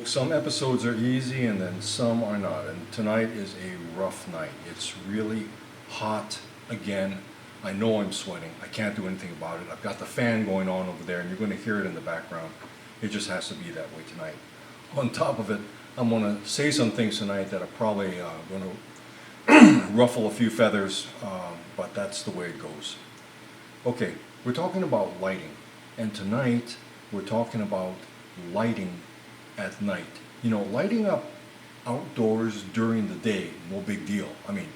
folks, some episodes are easy and then some are not. And tonight is a rough night. It's really hot again. I know I'm sweating. I can't do anything about it. I've got the fan going on over there and you're going to hear it in the background. It just has to be that way tonight. On top of it, I'm going to say some things tonight that are probably going to ruffle a few feathers, but that's the way it goes. Okay, we're talking about lighting. And tonight we're talking about lighting at night. You know, lighting up outdoors during the day, no big deal. I mean,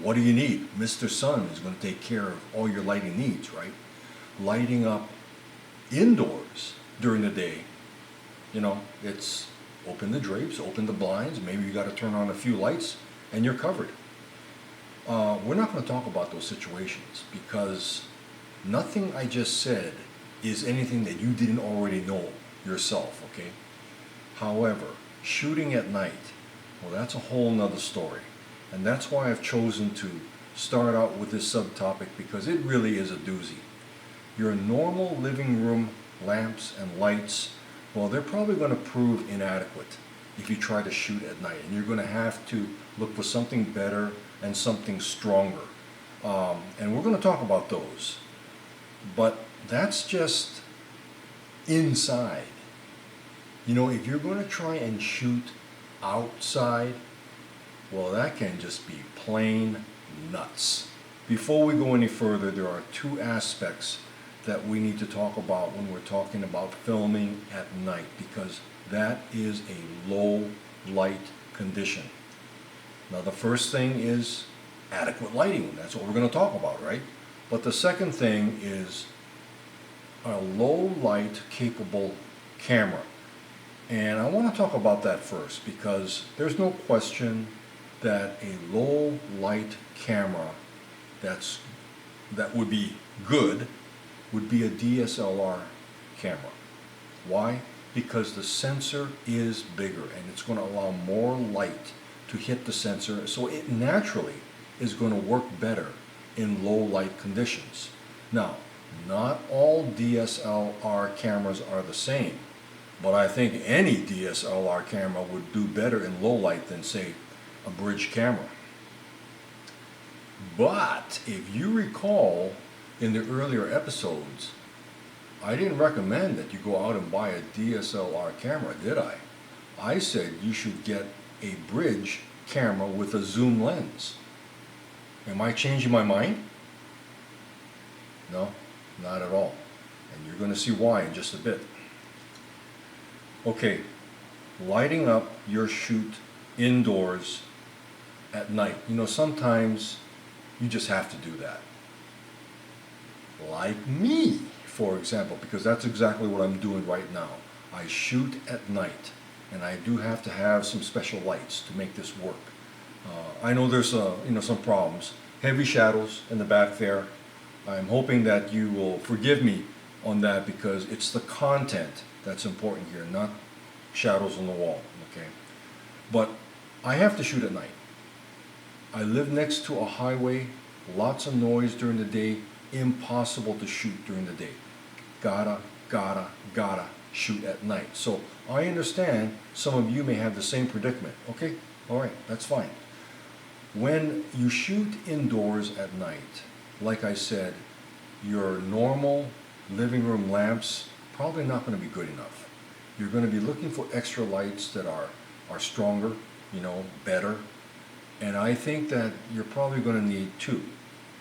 what do you need? Mr. Sun is going to take care of all your lighting needs, right? Lighting up indoors during the day, you know, it's open the drapes, open the blinds, maybe you got to turn on a few lights and you're covered. We're not going to talk about those situations because nothing I just said is anything that you didn't already know yourself, okay? However, shooting at night, well, that's a whole nother story. And that's why I've chosen to start out with this subtopic, because it really is a doozy. Your normal living room lamps and lights, well, they're probably going to prove inadequate if you try to shoot at night. And you're going to have to look for something better and something stronger. And we're going to talk about those. But that's just inside. You know, if you're going to try and shoot outside, well, that can just be plain nuts. Before we go any further, there are two aspects that we need to talk about when we're talking about filming at night, because that is a low light condition. Now, the first thing is adequate lighting. That's what we're going to talk about, right? But the second thing is a low light capable camera. And I want to talk about that first, because there's no question that a low light camera that would be good would be a DSLR camera. Why? Because the sensor is bigger and it's going to allow more light to hit the sensor, so it naturally is going to work better in low light conditions. Now, not all DSLR cameras are the same, but I think any DSLR camera would do better in low light than, say, a bridge camera. But if you recall in the earlier episodes, I didn't recommend that you go out and buy a DSLR camera, did I? I said you should get a bridge camera with a zoom lens. Am I changing my mind? No, not at all. And you're going to see why in just a bit. Okay, lighting up your shoot indoors at night. You know, sometimes you just have to do that. Like me, for example, because that's exactly what I'm doing right now. I shoot at night, and I do have to have some special lights to make this work. I know there's some problems. Heavy shadows in the back there. I'm hoping that you will forgive me on that, because it's the content that's important here, not shadows on the wall, okay? But I have to shoot at night. I live next to a highway, lots of noise during the day, impossible to shoot during the day. Gotta shoot at night. So I understand some of you may have the same predicament. Okay, all right, that's fine. When you shoot indoors at night, like I said, your normal living room lamps probably not going to be good enough. You're going to be looking for extra lights that are stronger, you know, better. And I think that you're probably going to need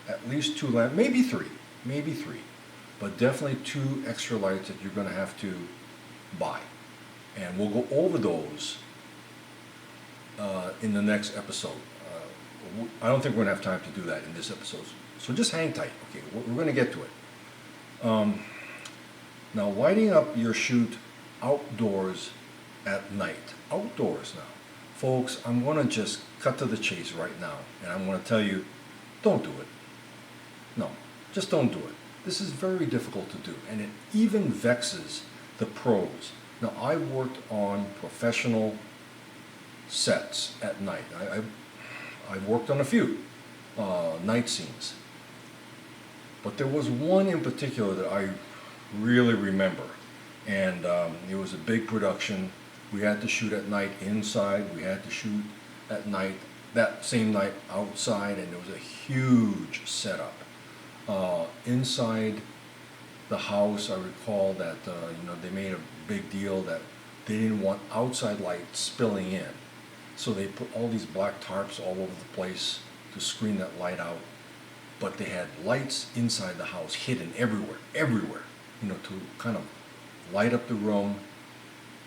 at least two lamps, maybe three, but definitely two extra lights that you're going to have to buy. And we'll go over those in the next episode. I don't think we're going to have time to do that in this episode. So just hang tight, okay? We're going to get to it. Now, lighting up your shoot outdoors at night. Outdoors now. Folks, I'm going to just cut to the chase right now, and I'm going to tell you, don't do it. No, just don't do it. This is very difficult to do, and it even vexes the pros. Now, I've worked on professional sets at night. I've worked on a few night scenes. But there was one in particular that I really remember. And it was a big production We had to shoot at night inside. We had to shoot at night, that same night outside, and it was a huge setup. Inside the house, I recall that they made a big deal that they didn't want outside light spilling in. So they put all these black tarps all over the place to screen that light out. But they had lights inside the house hidden everywhere, to kind of light up the room.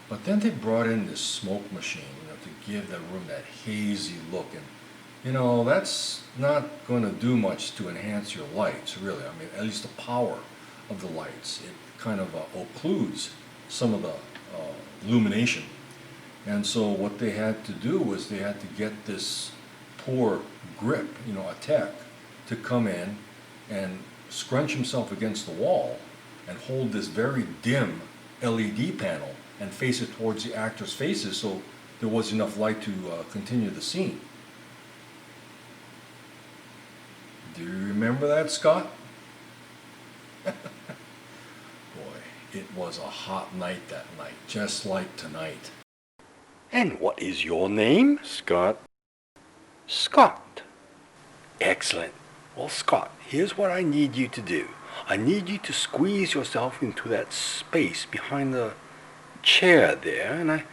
But then they brought in this smoke machine, to give the room that hazy look. And, that's not going to do much to enhance your lights, really. I mean, at least the power of the lights. It kind of occludes some of the illumination. And so what they had to do was they had to get this poor grip, a tech, to come in and scrunch himself against the wall and hold this very dim LED panel and face it towards the actors' faces so there was enough light to continue the scene. Do you remember that, Scott? Boy, it was a hot night that night, just like tonight. And what is your name? Scott. Scott. Excellent. Well, Scott, here's what I need you to do. I need you to squeeze yourself into that space behind the chair there, and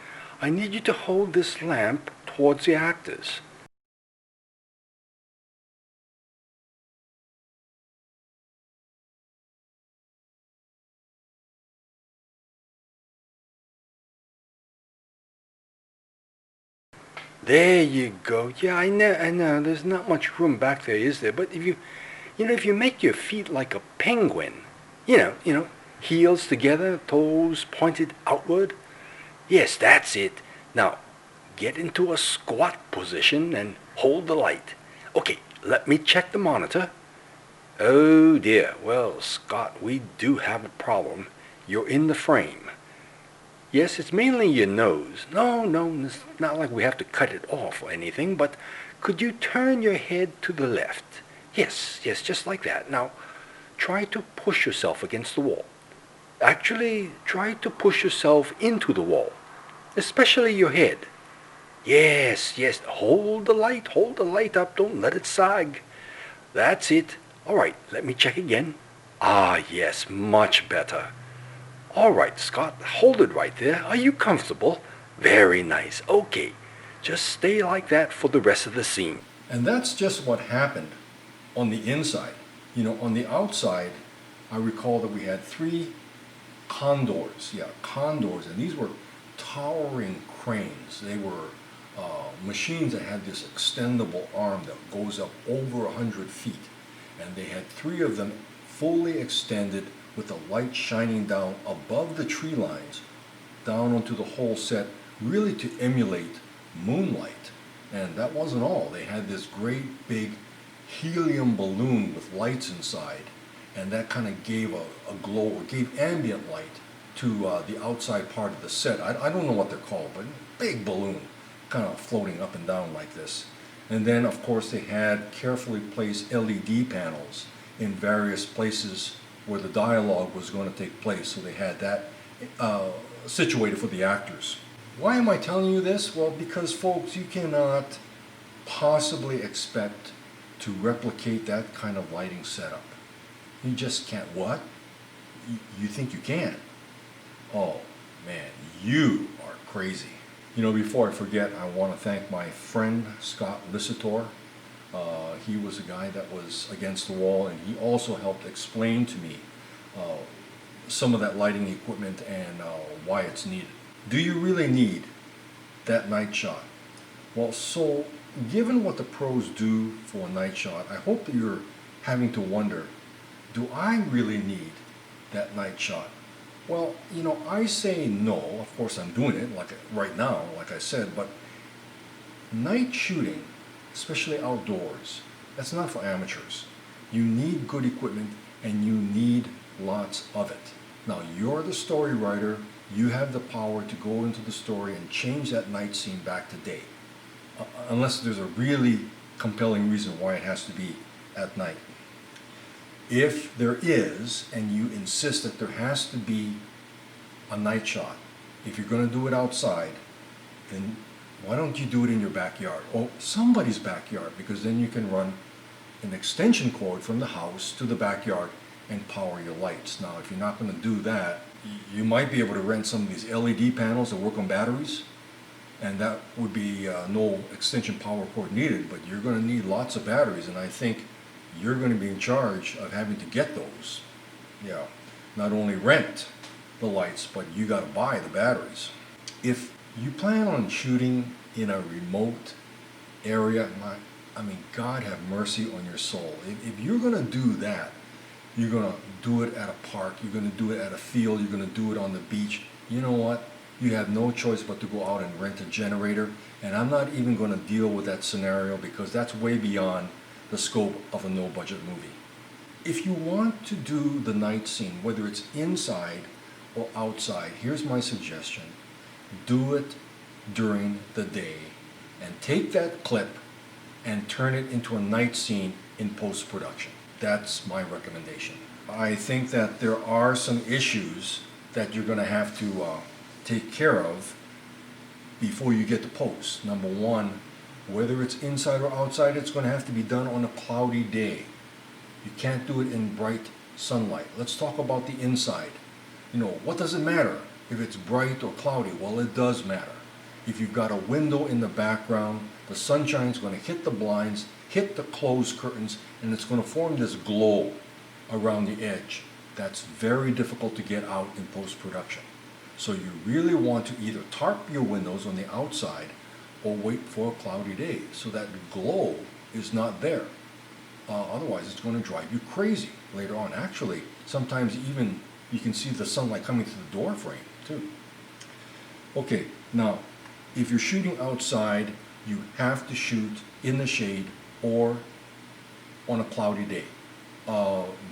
I need you to hold this lamp towards the actors. There you go. Yeah, I know. There's not much room back there, is there? But if you make your feet like a penguin, heels together, toes pointed outward. Yes, that's it. Now, get into a squat position and hold the light. Okay, let me check the monitor. Oh dear. Well, Scott, we do have a problem. You're in the frame. Yes, it's mainly your nose. No, it's not like we have to cut it off or anything, but could you turn your head to the left? Yes, just like that. Now, try to push yourself against the wall. Actually, try to push yourself into the wall, especially your head. Yes, hold the light up, don't let it sag. That's it. All right, let me check again. Ah, yes, much better. All right, Scott, hold it right there. Are you comfortable? Very nice. Okay, just stay like that for the rest of the scene. And that's just what happened on the inside. On the outside, I recall that we had 3 condors. Yeah, condors. And these were towering cranes. They were machines that had this extendable arm that goes up over 100 feet. And they had 3 of them fully extended with the light shining down above the tree lines, down onto the whole set, really to emulate moonlight. And that wasn't all. They had this great big helium balloon with lights inside, and that kind of gave a glow, or gave ambient light to the outside part of the set. I don't know what they're called, but big balloon kind of floating up and down like this. And then, of course, they had carefully placed LED panels in various places where the dialogue was going to take place. So they had that situated for the actors. Why am I telling you this? Well, because folks, you cannot possibly expect to replicate that kind of lighting setup. You just can't. What? You think you can? Oh man, you are crazy. Before I forget, I want to thank my friend Scott Lissitor. He was a guy that was against the wall, and he also helped explain to me some of that lighting equipment and why it's needed. Do you really need that night shot? Well, so given what the pros do for a night shot, I hope that you're having to wonder, do I really need that night shot? Well, I say no. Of course, I'm doing it like right now, like I said, but night shooting, especially outdoors, that's not for amateurs. You need good equipment and you need lots of it. Now, you're the story writer. You have the power to go into the story and change that night scene back to day. Unless there's a really compelling reason why it has to be at night. If there is, and you insist that there has to be a night shot, if you're going to do it outside, then why don't you do it in your backyard or somebody's backyard? Because then you can run an extension cord from the house to the backyard and power your lights. Now, if you're not going to do that, you might be able to rent some of these LED panels that work on batteries, and that would be no extension power cord needed, but you're going to need lots of batteries, and I think you're going to be in charge of having to get those. Yeah, not only rent the lights, but you got to buy the batteries. If you plan on shooting in a remote area, I mean, God have mercy on your soul. If you're going to do that, you're going to do it at a park, you're going to do it at a field, you're going to do it on the beach. You know what? You have no choice but to go out and rent a generator. And I'm not even going to deal with that scenario because that's way beyond the scope of a no-budget movie. If you want to do the night scene, whether it's inside or outside, here's my suggestion. Do it during the day and take that clip and turn it into a night scene in post-production. That's my recommendation. I think that there are some issues that you're going to have to take care of before you get to post. Number one, whether it's inside or outside, it's going to have to be done on a cloudy day. You can't do it in bright sunlight. Let's talk about the inside. You know, what does it matter if it's bright or cloudy? Well, it does matter. If you've got a window in the background, the sunshine's going to hit the blinds, hit the closed curtains, and it's going to form this glow around the edge. That's very difficult to get out in post-production. So you really want to either tarp your windows on the outside or wait for a cloudy day so that the glow is not there. Otherwise, it's going to drive you crazy later on. Actually, sometimes even you can see the sunlight coming through the door frame too. Okay, now, if you're shooting outside, you have to shoot in the shade or on a cloudy day.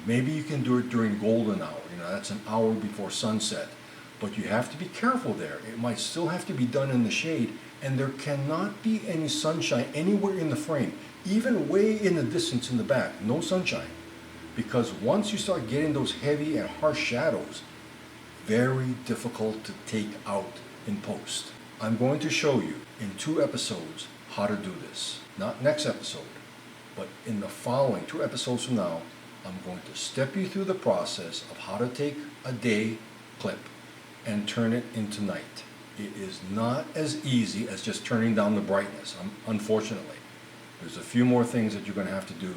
Maybe you can do it during golden hour, that's an hour before sunset, but you have to be careful there. It might still have to be done in the shade, and there cannot be any sunshine anywhere in the frame, even way in the distance in the back, no sunshine. Because once you start getting those heavy and harsh shadows, very difficult to take out in post. I'm going to show you in 2 episodes how to do this. Not next episode, but in the following 2 episodes from now, I'm going to step you through the process of how to take a day clip and turn it into night. It is not as easy as just turning down the brightness, unfortunately. There's a few more things that you're going to have to do,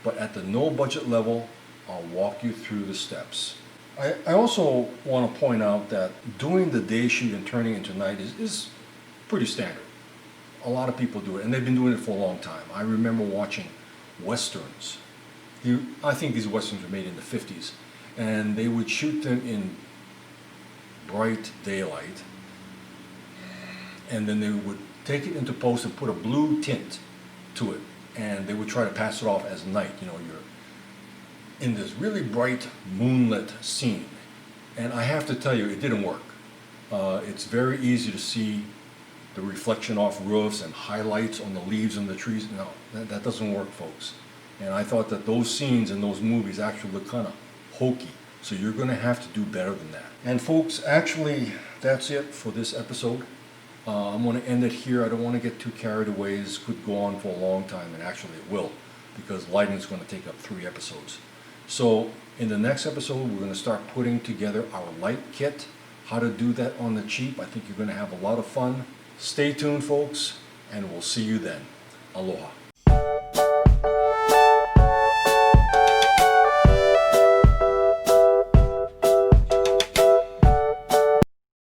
but at the no budget level, I'll walk you through the steps. I also want to point out that doing the day shoot and turning into night is pretty standard. A lot of people do it, and they've been doing it for a long time. I remember watching westerns. I think these westerns were made in the 50s, and they would shoot them in bright daylight, and then they would take it into post and put a blue tint to it, and they would try to pass it off as night. You're in this really bright moonlit scene, and I have to tell you, it didn't work. It's very easy to see the reflection off roofs and highlights on the leaves and the trees. No, that doesn't work, folks. And I thought that those scenes in those movies actually look kind of hokey. So you're going to have to do better than that. And folks, actually, that's it for this episode. I'm going to end it here. I don't want to get too carried away. This could go on for a long time, and actually it will, because lighting is going to take up 3 episodes. So in the next episode, we're going to start putting together our light kit, how to do that on the cheap. I think you're going to have a lot of fun. Stay tuned, folks, and we'll see you then. Aloha.